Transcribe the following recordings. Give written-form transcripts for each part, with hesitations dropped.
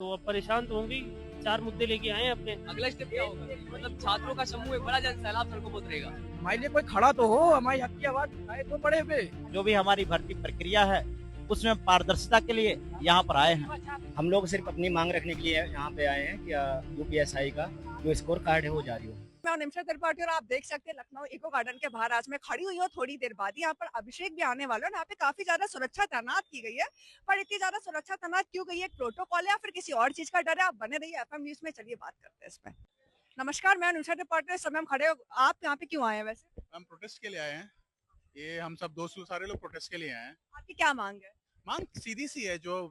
तो अब परेशान तो होंगे ही। 4 मुद्दे लेके आए हैं अपने। अगला स्टेप क्या होगा? मतलब छात्रों का समूह एक बड़ा जन सैलाब सड़कों पर उतरेगा। हमारे लिए कोई खड़ा तो हो, हमारी हक की आवाज उठाए तो बड़े पे। जो भी हमारी भर्ती प्रक्रिया है उसमें पारदर्शिता के लिए यहाँ पर आए हैं। हम लोग सिर्फ अपनी मांग रखने के लिए यहाँ पे आए हैं कि यूपीएसआई का जो स्कोर कार्ड है वो जारी हो। मैं निमिषा त्रिपाठी और आप देख सकते हैं लखनऊ इको गार्डन के बाहर आज मैं खड़ी हुई हूँ। थोड़ी देर बाद यहाँ पर अभिषेक भी आने वाले हैं। यहाँ पे काफी ज्यादा सुरक्षा तैनात की गई है, पर इतनी ज्यादा सुरक्षा तैनात क्यों गई है? एक प्रोटोकॉल है या फिर किसी और चीज का डर है? आप बने रहिए एफएम न्यूज में, चलिए बात करते हैं इसमें। नमस्कार, मैं निमिषा त्रिपाठी। इस समय हम खड़े हो, आप यहाँ पे क्यों आए हैं वैसे? हम प्रोटेस्ट के लिए आए हैं। ये हम सब दोस्त सारे लोग प्रोटेस्ट के लिए आए हैं। आपकी क्या मांग है? मांग सीधी सी है, जो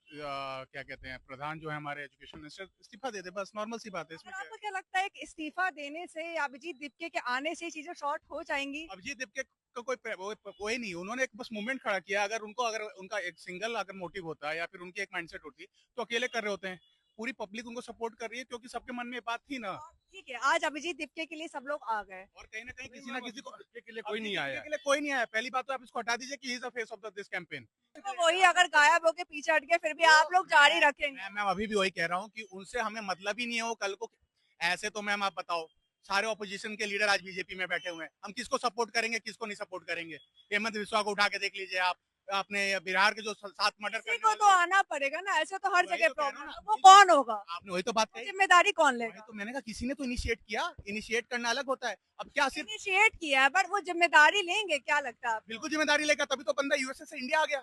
क्या कहते हैं, प्रधान जो है हमारे एजुकेशन मिनिस्टर इस्तीफा दे दे, बस नॉर्मल सी बात है इसमें। आपको क्या लगता है कि इस्तीफा देने से या अभिजीत दीपके के आने से चीजें शॉर्ट हो जाएंगी? अभिजीत दीपके का कोई नहीं, उन्होंने एक बस मूवमेंट खड़ा किया। अगर उनका एक सिंगल अगर मोटिव होता या फिर उनकी एक माइंडसेट होती तो अकेले कर रहे होते हैं। पूरी पब्लिक उनको सपोर्ट कर रही है क्योंकि सबके मन में बात थी ना। ठीक है, आज अभिजीत दीपके के लिए सब लोग आ गए और कहीं ना कहीं किसी ना किसी को के लिए कोई नहीं आया। के लिए कोई नहीं आया। पहली बात तो आप इसको हटा दीजिए कि he is the face of this campaign. तो वही अगर गायब होके पीछे हट गए फिर भी आप लोग जारी रखेंगे? मैं अभी भी वही कह रहा हूँ कि उनसे हमें मतलब ही नहीं हो कल को। ऐसे तो मैम आप बताओ, सारे ऑपोजिशन के लीडर आज बीजेपी में बैठे हुए हैं, हम किसको सपोर्ट करेंगे किसको नहीं सपोर्ट करेंगे? हेमंत बिस्वा को उठा के देख लीजिए आप, अपने बिहार के जो 7 मर्डर किसी को तो आना पड़ेगा ना, ऐसे तो हर वही जगह तो कह रहा प्रॉब्लम हूं है। ना। वो कौन होगा? आपने वही तो बात कही। जिम्मेदारी कौन लेगा? तो मैंने कहा किसी ने तो इनिशिएट किया, इनिशिएट करना अलग होता है। अब क्या सिर्फ इनिशिएट किया है, पर वो जिम्मेदारी लेंगे? क्या लगता है आपको? बिल्कुल जिम्मेदारी लेगा, तभी तो बंदा यूएसए से इंडिया आ गया।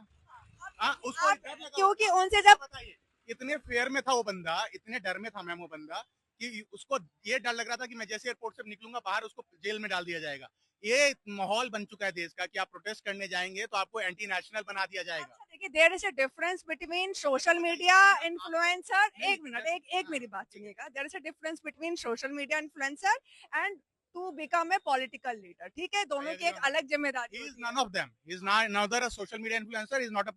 उसको आप- डर लगा। क्योंकि उनसे जब बताइए, इतने फेयर में था वो बंदा, इतने डर में था मैम वो बंदा कि उसको ये डर लग रहा था कि मैं जैसे एयरपोर्ट से निकलूंगा बाहर उसको जेल में डाल दिया जाएगा। ये माहौल बन चुका है देश का कि आप प्रोटेस्ट करने जाएंगे तो आपको एंटी नेशनल बना दिया जाएगा। अच्छा, देखिए, there is a difference between social media influencer. एक मिनट, एक मेरी बात सुनिएगा। There is a difference between social media influencer and to become a political leader. ठीक है, दोनों की एक अलग जिम्मेदारी He is होती none है। of them. He is neither a social media influencer. He is not a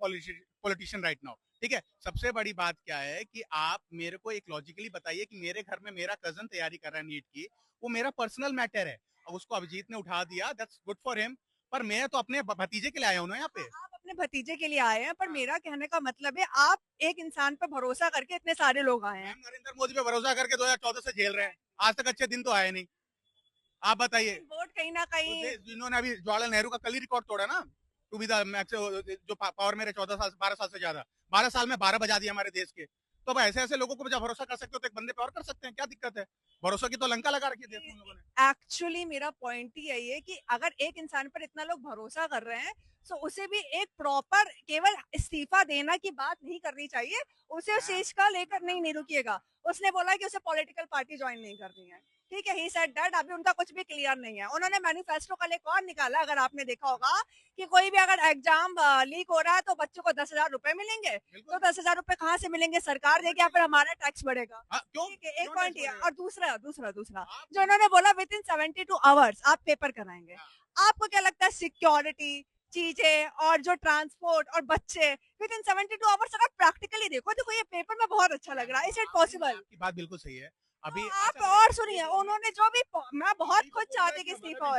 politician right now. ठीक है, सबसे बड़ी बात क्या है कि आप मेरे को एक लॉजिकली बताइए कि मेरे घर में मेरा कजन तैयारी कर रहा है नीट की, वो मेरा पर्सनल मैटर है। अब उसको अभिजीत ने उठा दिया, दैट्स गुड फॉर हिम, पर मैं तो अपने भतीजे के लिए आया हूँ ना यहाँ पे। आप अपने भतीजे के लिए आए हैं, पर मेरा कहने का मतलब है आप एक इंसान पर भरोसा करके इतने सारे लोग आए हैं। मैम नरेंद्र मोदी पे भरोसा करके 2014 से झेल रहे हैं, आज तक अच्छे दिन तो आए नहीं। आप बताइए, वोट कहीं ना कहीं जिन्होंने अभी जवाहरलाल नेहरू का कल ही रिकॉर्ड तोड़ा ना, टू बी द जो पावर में रहे 12 साल से ज्यादा, 12 साल में 12 बजा दिए हमारे देश के। तो अब ऐसे ऐसे लोगों को जब भरोसा कर सकते हो तो एक बंदे पे और कर सकते हैं, क्या दिक्कत है? भरोसा की तो लंका लगा रखी है देश में लोगों ने। एक्चुअली मेरा पॉइंट ही यही है कि अगर एक इंसान पर इतना लोग भरोसा कर रहे हैं तो उसे भी एक प्रॉपर केवल इस्तीफा देना की बात नहीं करनी चाहिए। उसे उस चीज का लेकर नहीं रुकिएगा। उसने बोला कि उसे पॉलिटिकल पार्टी ज्वाइन नहीं करनी है। ठीक है, ही सेड दैट। अभी उनका कुछ भी क्लियर नहीं है। उन्होंने मैनिफेस्टो कल एक और निकाला, अगर आपने देखा होगा, कि कोई भी अगर एग्जाम लीक हो रहा है तो बच्चों को 10,000 रुपए मिलेंगे। तो 10,000 रुपए कहाँ से मिलेंगे? सरकार देगी या फिर हमारा टैक्स बढ़ेगा? क्यों? ठीक है, एक क्यों पॉइंट tax ये। बढ़ेगा? और दूसरा दूसरा दूसरा जो उन्होंने बोला विद इन 72 आवर्स आप पेपर कराएंगे। आपको क्या लगता है सिक्योरिटी चीजें और जो ट्रांसपोर्ट और बच्चे विद इन 72 आवर्स? अगर प्रैक्टिकली देखो ये पेपर में बहुत अच्छा लग रहा है। Is it possible? आपकी बात बिल्कुल सही है। अभी आप और सुनिए, उन्होंने जो भी, मैं बहुत खुद चाहती कि इस्तीफा हो।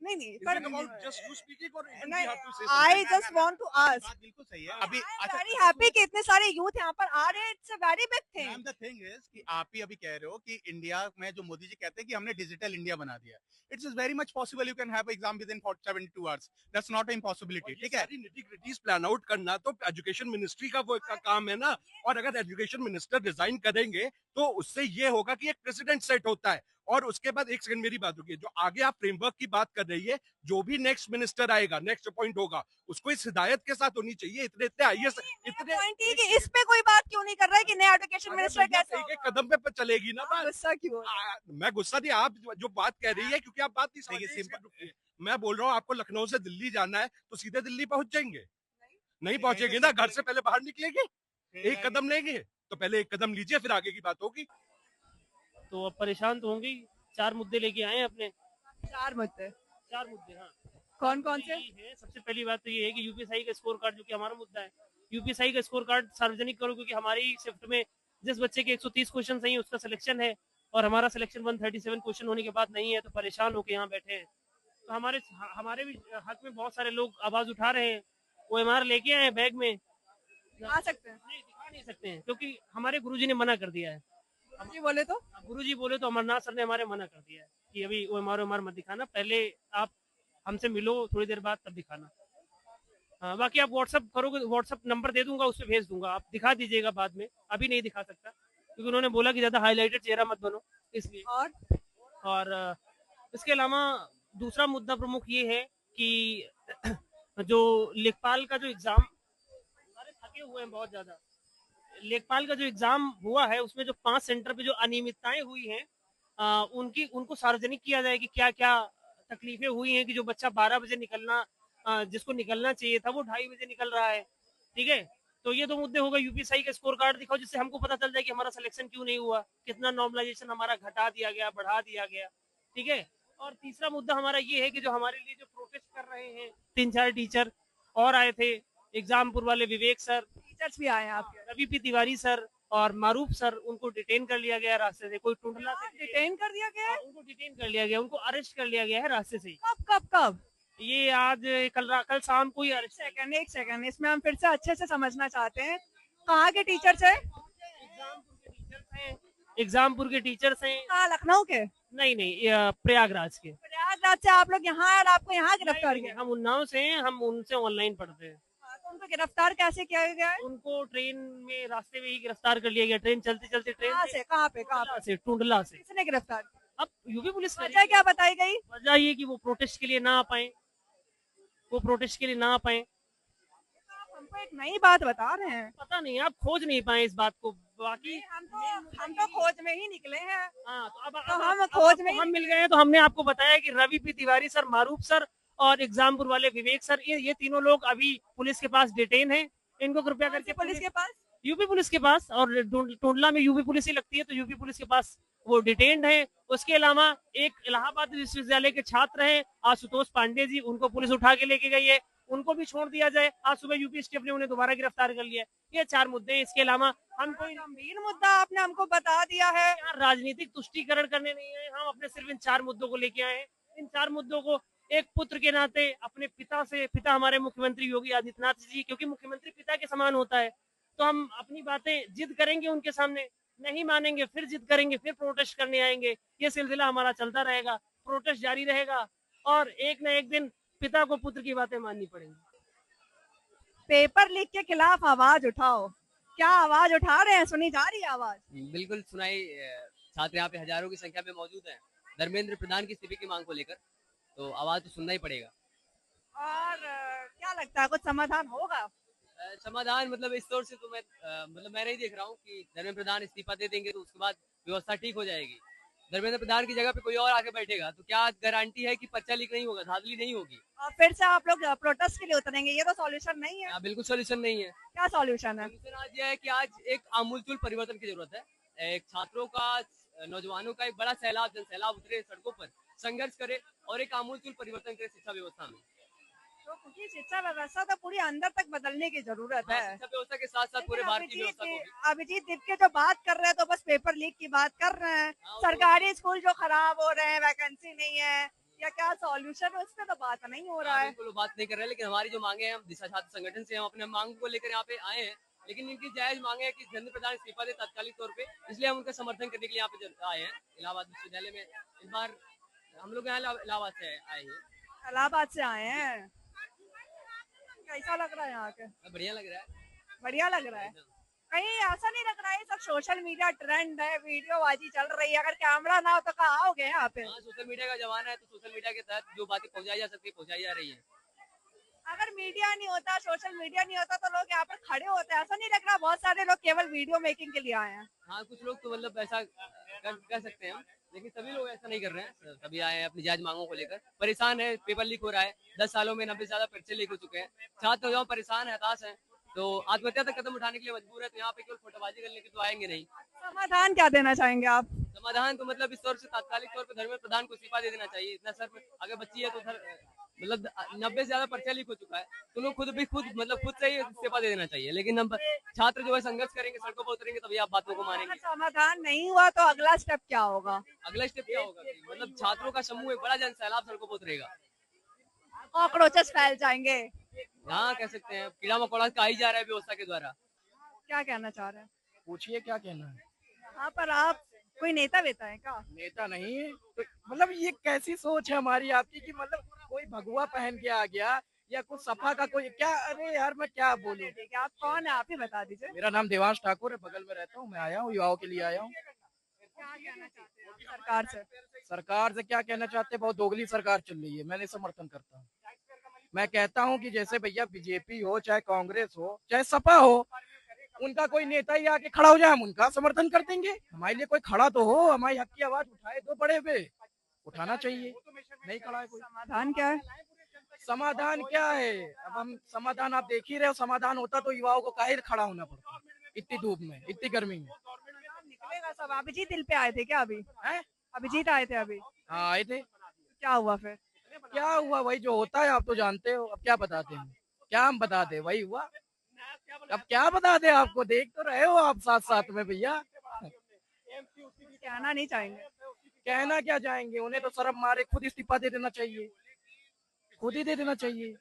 नहीं पर नहीं, I just want to ask. बात बिल्कुल सही है। अभी वेरी हैप्पी कि इतने सारे यूथ यहाँ पर आ रहे हैं। It's a very big thing. Ma'am the thing is कि आप ही अभी कह रहे हो कि इंडिया में जो मोदी जी कहते हैं कि हमने डिजिटल इंडिया बना दिया, it's is very much possible. You can have exam with in 72 hours, that's not a impossibility. ठीक है, निटी-ग्रिटीज प्लान आउट करना तो एजुकेशन मिनिस्ट्री का वो का काम है ना। और अगर एजुकेशन मिनिस्टर रिजाइन करेंगे तो उससे ये होगा कि एक प्रेसिडेंट सेट होता है। और उसके बाद एक सेकंड मेरी बात होगी, जो आगे आप फ्रेमवर्क की बात कर रही है, जो भी नेक्स्ट मिनिस्टर आएगा, नेक्स्ट अपॉइंट होगा, उसको इस हिदायत के साथ होनी चाहिए। इतने इतने आईएएस इतने पॉइंट ये कि इस पे कोई बात क्यों नहीं कर रहा है कि नया एजुकेशन मिनिस्टर कैसा एक होगा? कदम पे चलेगी ना बात। गुस्सा क्यों हो रहा है? मैं गुस्सा नहीं, आप जो बात कह रही है, क्योंकि आप बात नहीं समझ देखिए, सिंपल। मैं बोल रहा हूँ आपको लखनऊ से दिल्ली जाना है तो सीधे दिल्ली पहुंच जाएंगे? नहीं पहुंचेगी ना, घर से पहले बाहर निकलेगी, एक कदम लेंगे तो पहले एक कदम लीजिए फिर आगे की बात होगी। तो अब परेशान तो होंगे ही। 4 मुद्दे लेके आए हैं अपने। 4 मुद्दे? 4 मुद्दे, हाँ। कौन कौन से? है, सबसे पहली बात तो ये है कि यूपीएसआई का स्कोर कार्ड, जो कि हमारा मुद्दा है, यूपीएसआई का स्कोर कार्ड सार्वजनिक करो, क्योंकि हमारी शिफ्ट में जिस बच्चे के 130 क्वेश्चन सही है उसका सिलेक्शन है, और हमारा सिलेक्शन 137 क्वेश्चन होने के बाद नहीं है, तो परेशान होकर यहाँ बैठे हैं। तो हमारे भी हक में बहुत सारे लोग आवाज उठा रहे हैं। OMR लेके आए बैग में। आ सकते हैं? नहीं, दिखा नहीं सकते हैं क्योंकि हमारे गुरुजी ने मना कर दिया है। जी बोले तो गुरुजी बोले तो अमरनाथ सर ने हमारे मना कर दिया है कि अभी OMR मत दिखाना, पहले आप हमसे मिलो थोड़ी देर बाद तब दिखाना। बाकी आप व्हाट्सअप करोगे, व्हाट्सअप नंबर दे दूंगा, उस पर भेज दूंगा, आप दिखा दीजिएगा बाद में, अभी नहीं दिखा सकता क्योंकि उन्होंने बोला कि ज्यादा हाईलाइटेड चेहरा मत बनो इसलिए। और इसके अलावा दूसरा मुद्दा प्रमुख ये है कि जो लेखपाल का जो एग्जाम, सारे थके हुए हैं बहुत ज्यादा, लेखपाल का जो एग्जाम हुआ है उसमें जो 5 सेंटर पे जो अनियमितताएं हुई हैं उनको सार्वजनिक किया जाए कि क्या क्या तकलीफें हुई हैं कि जो बच्चा 12 बजे निकलना जिसको निकलना चाहिए था वो 2:30 बजे निकल रहा है। ठीक है, तो ये 2 मुद्दे हो गए। यूपीएससी का स्कोर कार्ड दिखाओ जिससे हमको पता चल जाए कि हमारा सिलेक्शन क्यों नहीं हुआ, कितना नॉर्मलाइजेशन हमारा घटा दिया गया, बढ़ा दिया गया। ठीक है, और तीसरा मुद्दा हमारा ये है कि जो हमारे लिए जो प्रोटेस्ट कर रहे हैं 3-4 टीचर और आए थे, एग्जामपुर वाले विवेक सर, टीचर्स भी आए हैं आपके, रवि पी तिवारी सर और मारूफ सर, उनको डिटेन कर लिया गया रास्ते से। कोई टुंडला से डिटेन कर दिया गया है? उनको डिटेन कर लिया गया, उनको अरेस्ट कर लिया गया है रास्ते से। कब कब कब? ये आज कल शाम को ही अरेस्ट। एक सेकंड इसमें हम फिर से अच्छे से समझना चाहते हैं, कहाँ के टीचर्स हैं? एग्जामपुर के टीचर्स हैं। कहाँ, लखनऊ के? नहीं, प्रयागराज के। प्रयागराज से आप लोग यहाँ और आपको यहाँ गिरफ्तार किया? हम उन्नाव से हैं, हम उनसे ऑनलाइन पढ़ते हैं। तो उनको गिरफ्तार कैसे किया गया है? उनको ट्रेन में रास्ते में ही गिरफ्तार कर लिया गया, ट्रेन चलते चलते। ट्रेन से कहाँ पे? टुंडला से। किसने गिरफ्तार? अब यूपी पुलिस। वजह क्या बताई गई? वजह ये कि वो प्रोटेस्ट के लिए ना आ पाए, हमको एक नई बात बता रहे हैं। पता नहीं, आप खोज नहीं पाए इस बात को। बाकी हम तो खोज में ही निकले हैं। हाँ, तो अब हम खोज में हम मिल गए हैं तो हमने आपको बताया कि रवि पी तिवारी सर, मारूफ सर और एग्जामपुर वाले विवेक सर, ये तीनों लोग अभी पुलिस के पास डिटेन हैं। इनको कृपया करके पुलिस के पास, यूपी पुलिस के पास, और टोंडला में यूपी पुलिस ही लगती है तो यूपी पुलिस के पास वो डिटेन्ड है। उसके अलावा एक इलाहाबाद विश्वविद्यालय के छात्र हैं आशुतोष पांडे जी, उनको पुलिस उठा के लेके गई है, उनको भी छोड़ दिया जाए। आज सुबह यूपी स्टेट ने उन्हें दोबारा गिरफ्तार कर लिया। ये 4 मुद्दे हैं। इसके अलावा हम कोई गंभीर मुद्दा आपने हमको बता दिया है। यहाँ राजनीतिक तुष्टीकरण करने नहीं है, हम अपने सिर्फ इन 4 मुद्दों को लेके आए हैं। इन 4 मुद्दों को एक पुत्र के नाते अपने पिता हमारे मुख्यमंत्री योगी आदित्यनाथ जी, क्योंकि मुख्यमंत्री पिता के समान होता है, तो हम अपनी बातें जिद करेंगे उनके सामने, नहीं मानेंगे फिर जिद करेंगे, फिर प्रोटेस्ट करने आएंगे। ये सिलसिला हमारा चलता रहेगा, प्रोटेस्ट जारी रहेगा और एक न एक दिन पिता को पुत्र की बातें माननी पड़ेंगी। पेपर लीक के खिलाफ आवाज उठाओ, क्या आवाज उठा रहे हैं? सुनी जा रही है आवाज? बिल्कुल सुनाई। छात्र यहाँ पे हजारों की संख्या में मौजूद हैं धर्मेंद्र प्रधान की इस्तीफे की मांग को लेकर, तो आवाज तो सुनना ही पड़ेगा। और क्या लगता है कुछ समाधान होगा? समाधान मतलब इस तौर से तो मैं नहीं देख रहा हूँ कि धर्मेंद्र प्रधान इस्तीफा दे देंगे तो उसके बाद व्यवस्था ठीक हो जाएगी। धर्मेंद्र प्रधान की जगह पे कोई और आके बैठेगा तो क्या गारंटी है कि पर्चा लीक नहीं होगा, धांधली नहीं होगी? और फिर से आप लोग प्रोटेस्ट के लिए उतरेंगे, ये तो सॉल्यूशन नहीं है। बिल्कुल सॉल्यूशन नहीं है। क्या सॉल्यूशन है? सॉल्यूशन आज ये है कि आज एक आमूलचूल परिवर्तन की जरूरत है। एक छात्रों का, नौजवानों का एक बड़ा सैलाब, जन सैलाब उतरे सड़कों पर, संघर्ष करे और एक आमूलचूल परिवर्तन करे शिक्षा व्यवस्था में। तो क्योंकि शिक्षा व्यवस्था तो पूरी अंदर तक बदलने की जरूरत है। शिक्षा व्यवस्था के साथ साथ पूरे भारत की व्यवस्था को भी। अभिजीत दीपके जो बात कर रहे हैं तो बस पेपर लीक की बात कर रहे हैं। सरकारी स्कूल जो खराब हो रहे हैं, वैकेंसी नहीं है, या क्या सॉल्यूशन है, उस पर तो बात नहीं हो रहा है। बिल्कुल बात नहीं कर रहे, लेकिन हमारी जो मांगे हैं, हम दिशा छात्र संगठन से हम अपने मांग को लेकर यहाँ पे आए हैं, लेकिन इनकी जायज मांगे है कि धर्मेंद्र प्रधान इस्तीफा दे तात्कालिक तौर पे, इसलिए हम उनका समर्थन करने के लिए यहाँ पे आए हैं इलाहाबाद विश्वविद्यालय में। इस बार हम लोग यहाँ इलाहाबाद से आए हैं। इलाहाबाद से आए हैं, कैसा लग रहा है यहाँ के? बढ़िया लग रहा है। बढ़िया लग रहा है। कहीं ऐसा नहीं लग रहा है सब सोशल मीडिया ट्रेंड है, वीडियोबाजी चल रही है, अगर कैमरा ना हो तो कहाँ हो गए यहाँ पे? सोशल मीडिया का जमाना है तो सोशल मीडिया के तहत जो बातें पहुंचाई जा सकती है पहुंचाई जा रही है। अगर मीडिया नहीं होता, सोशल मीडिया नहीं होता तो लोग यहाँ पर खड़े होते हैं, ऐसा नहीं लग रहा? बहुत सारे लोग केवल वीडियो मेकिंग के लिए आए हैं। हाँ, कुछ लोग तो मतलब ऐसा कह सकते हैं हम, लेकिन सभी लोग ऐसा नहीं कर रहे हैं। सभी आए हैं अपनी जायज मांगों को लेकर, परेशान है, पेपर लीक हो रहा है, 10 सालों में 90 से ज्यादा पर्चे लीक हो चुके हैं, छात्र नौजवान परेशान है, हताश है, तो आत्महत्या तक कदम उठाने के लिए मजबूर है। तो यहाँ पे केवल फोटोबाजी करने के तो आएंगे नहीं। समाधान क्या देना चाहेंगे आप? समाधान तो मतलब इस तौर से तात्कालिक तौर पर धर्मेंद्र प्रधान को इस्तीफा दे देना चाहिए। इतना सर अगर बच्ची है तो मतलब 90 से ज्यादा पर्चा लीक हो चुका है, तो लोग खुद से ही इस्तीफा दे देना चाहिए। लेकिन हम छात्र जो है संघर्ष करेंगे, सड़कों पर उतरेंगे, तभी आप बातों को मानेंगे। समाधान नहीं हुआ तो अगला स्टेप क्या होगा? अगला स्टेप क्या होगा? मतलब छात्रों का समूह, एक बड़ा जन सैलाब सड़कों पर उतरेगा, कॉकरोचेस फैल जाएंगे। हाँ कह सकते हैं, कीड़ा मकोड़ा का ही जा रहा है व्यवस्था के द्वारा। क्या कहना चाह रहे हैं? पूछिए क्या कहना है। यहाँ पर आप कोई नेता वेता है क्या? नेता नहीं है तो मतलब ये कैसी सोच है हमारी आपकी कि मतलब कोई भगवा पहन के आ गया या कुछ सपा का कोई क्या। अरे यार मैं क्या बोलूं। ठीक है, आप कौन है आप ही बता दीजिए। मेरा नाम देवांश ठाकुर है, बगल में रहता हूँ। मैं आया हूँ युवाओं के लिए आया हूँ। क्या कहना चाहते हैं आप सरकार से? सरकार से क्या कहना चाहते हैं, बहुत दोगली सरकार चल रही है। मैंने समर्थन करता हूँ। मैं कहता हूँ कि जैसे भैया बीजेपी हो चाहे कांग्रेस हो चाहे सपा हो, उनका कोई नेता ही आके खड़ा हो जाए, हम उनका समर्थन कर देंगे। हमारे लिए कोई खड़ा तो हो, हमारी हक की आवाज उठाए तो बड़े पे उठाना चाहिए। नहीं खड़ा है कोई। समाधान क्या है? समाधान क्या है? अब हम समाधान आप देख ही रहे हो। समाधान होता तो युवाओं को काहे खड़ा होना पड़ता इतनी धूप में इतनी गर्मी में। निकलेगा सब। अभिजीत दिल पे आए थे क्या अभी? हैं? अभिजीत आए थे अभी? हाँ आए थे। क्या हुआ फिर? क्या हुआ? वही जो होता है, आप तो जानते हो। अब क्या बताते हैं, क्या हम बता दे, वही हुआ। अब क्या बता दे आपको, देख तो रहे हो आप साथ साथ में भैया। कहना नहीं चाहेंगे? कहना क्या चाहेंगे, उन्हें तो शर्म मारे खुद इस्तीफा दे देना चाहिए, खुद ही दे देना चाहिए।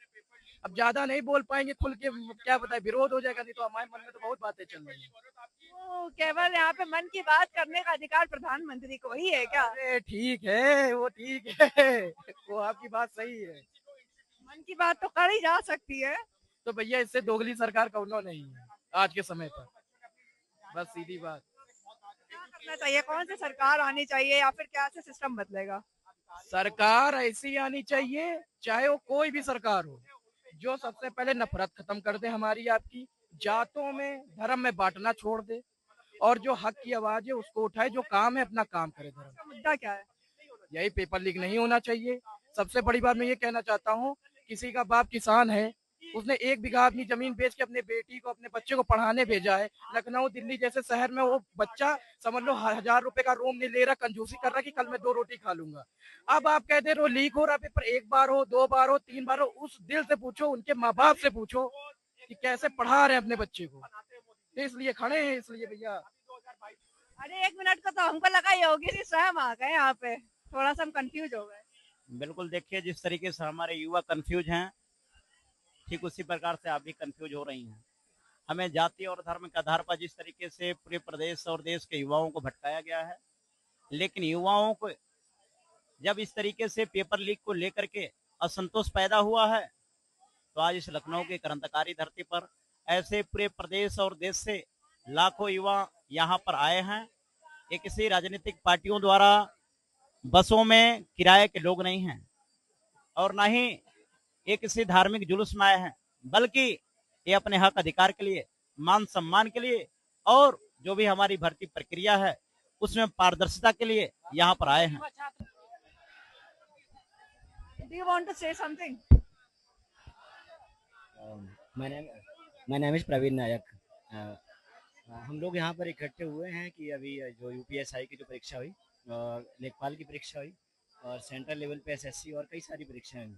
अब ज्यादा नहीं बोल पाएंगे खुल के, क्या बताए, विरोध हो जाएगा। नहीं तो हमारे मन में तो बहुत बातें चल रही है। तो केवल यहाँ पे मन की बात करने का अधिकार प्रधानमंत्री को ही है क्या? अरे ठीक है, वो ठीक है, वो आपकी बात सही है। मन की बात तो कर ही जा सकती है। तो भैया इससे दोगली सरकार कौनो नहीं है आज के समय पर। बस सीधी बात। क्या करना चाहिए? कौन सी सरकार आनी चाहिए या फिर क्या से सिस्टम बदलेगा? सरकार ऐसी आनी चाहिए, चाहे वो कोई भी सरकार हो, जो सबसे पहले नफरत खत्म कर दे हमारी आपकी, जातों में धर्म में बांटना छोड़ दे, और जो हक की आवाज है उसको उठाए, जो काम है अपना काम करे। धर्म मुद्दा क्या है? यही पेपर लीक नहीं होना चाहिए। सबसे बड़ी बात मैं ये कहना चाहता हूँ, किसी का बाप किसान है, उसने 1 बीघा अपनी जमीन बेच के अपने बेटी को अपने बच्चे को पढ़ाने भेजा है। लखनऊ दिल्ली जैसे शहर में वो बच्चा समझ लो 1000 रुपए का रूम नहीं ले रहा, कंजूसी कर रहा कि कल मैं 2 रोटी खा लूंगा। अब आप कहते रहो लीक हो रहा पेपर, 1 बार हो 2 बार हो 3 बार हो, उस दिल से पूछो, उनके माँ बाप से पूछो कि कैसे पढ़ा रहे हैं अपने बच्चे को। तो इसलिए खड़े हैं, इसलिए भैया। अरे 1 मिनट का तो हमको लगा योगी जी स्वयं आ गए यहाँ पे, थोड़ा सा हम कंफ्यूज हो गए। बिल्कुल, देखिए जिस तरीके से हमारे युवा कंफ्यूज हैं, ठीक उसी प्रकार से आप भी कंफ्यूज हो रही हैं। हमें जाति और धर्म के आधार पर जिस तरीके से पूरे प्रदेश और देश के युवाओं को भटकाया गया है, लेकिन युवाओं को जब इस तरीके से पेपर लीक को लेकर के असंतोष पैदा हुआ है, तो आज इस लखनऊ के क्रांतिकारी धरती पर ऐसे पूरे प्रदेश और देश से लाखों युवा यहाँ पर आए हैं। ये किसी राजनीतिक पार्टियों द्वारा बसों में किराए के लोग नहीं हैं, और न ही ये किसी धार्मिक जुलूस में आए हैं, बल्कि ये अपने हक अधिकार के लिए, मान सम्मान के लिए, और जो भी हमारी भर्ती प्रक्रिया है उसमें पारदर्शिता के लिए यहाँ पर आए हैं। Do you want to say something? My name is Praveen नायक। हम लोग यहाँ पर इकट्ठे हुए हैं कि अभी जो यूपीएसआई की जो परीक्षा हुई और लेखपाल की परीक्षा हुई और सेंट्रल लेवल पे एसएससी और कई सारी परीक्षाएं हुई,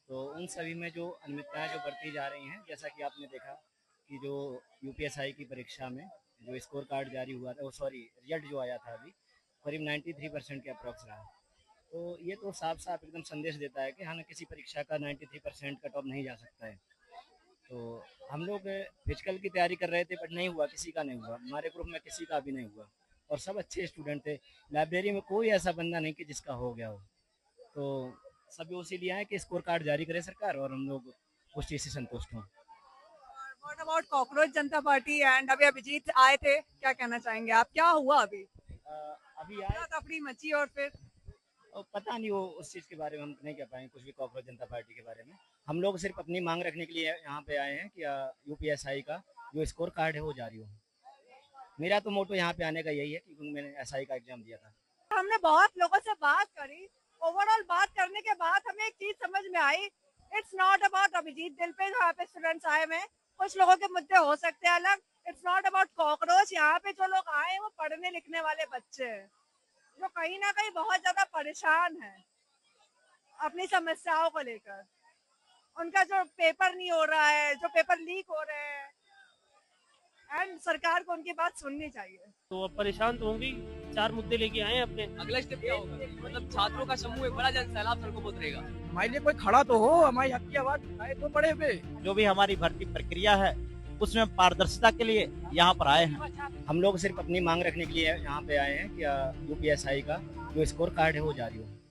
तो उन सभी में जो अनियमितताएं जो बढ़ती जा रही हैं, जैसा कि आपने देखा कि जो यूपीएसआई की परीक्षा में जो स्कोर कार्ड जारी हुआ था, रिजल्ट जो आया था अभी करीब 93% के अप्रॉक्स रहा। तो ये तो साफ साफ एकदम संदेश देता है कि हाँ, किसी परीक्षा का 93% कट ऑफ नहीं जा सकता है। तो हम लोग फिजिकल की तैयारी कर रहे थे, बट नहीं हुआ, किसी का नहीं हुआ, हमारे ग्रुप में किसी का भी नहीं हुआ, और सब अच्छे स्टूडेंट थे। लाइब्रेरी में कोई ऐसा बंदा नहीं कि जिसका हो गया हो। तो सभी उसी लिए आए कि स्कोर कार्ड जारी करे सरकार, और हम लोग उस चीज़ से संतुष्ट हों। What about cockroach Janata party and अभी अभिजीत आए थे, क्या कहना चाहेंगे आप? क्या हुआ अभी? अभी आए, तफरी मची और फिर पता नहीं, वो उस चीज़ के बारे में हम नहीं कह पाएंगे कुछ भी कॉकरोच जनता पार्टी के बारे में। हम लोग सिर्फ अपनी मांग रखने के लिए यहाँ पे आए हैं कि यूपीएसआई का जो स्कोर कार्ड है वो जारी हो। मेरा तो मोटो यहाँ पे आने का यही है क्योंकि मैंने एसआई का एग्जाम दिया था। हमने बहुत लोगों से बात करी, ओवरऑल बात करने के बाद हमें एक चीज समझ में आई, इट्स नॉट अबाउट अभिजीत दिल पे जो यहाँ पे स्टूडेंट्स आए हैं, कुछ लोगों के मुद्दे हो सकते हैं अलग। It's not about cockroach. यहाँ पे जो लोग आए हैं वो पढ़ने लिखने वाले बच्चे हैं जो कहीं ना कहीं बहुत ज्यादा परेशान हैं अपनी समस्याओं को लेकर। उनका जो पेपर नहीं हो रहा है, जो पेपर लीक हो रहे हैं, एंड सरकार को उनकी बात सुननी चाहिए। तो अब परेशान तो होंगी, 4 मुद्दे लेके आए हैं अपने। अगला स्टेप क्या होगा? मतलब छात्रों का समूह एक बड़ा जन सैलाब सड़कों पर उतरेगा। हमारे लिए कोई खड़ा तो हो, हमारी हक की आवाज उठाए तो बड़े पे। जो भी हमारी भर्ती प्रक्रिया है उसमें पारदर्शिता के लिए यहाँ पर आए हैं। हम लोग सिर्फ अपनी मांग रखने के लिए यहाँ पे आए हैं कि यूपीएसआई का जो स्कोर कार्ड है वो जारी हो।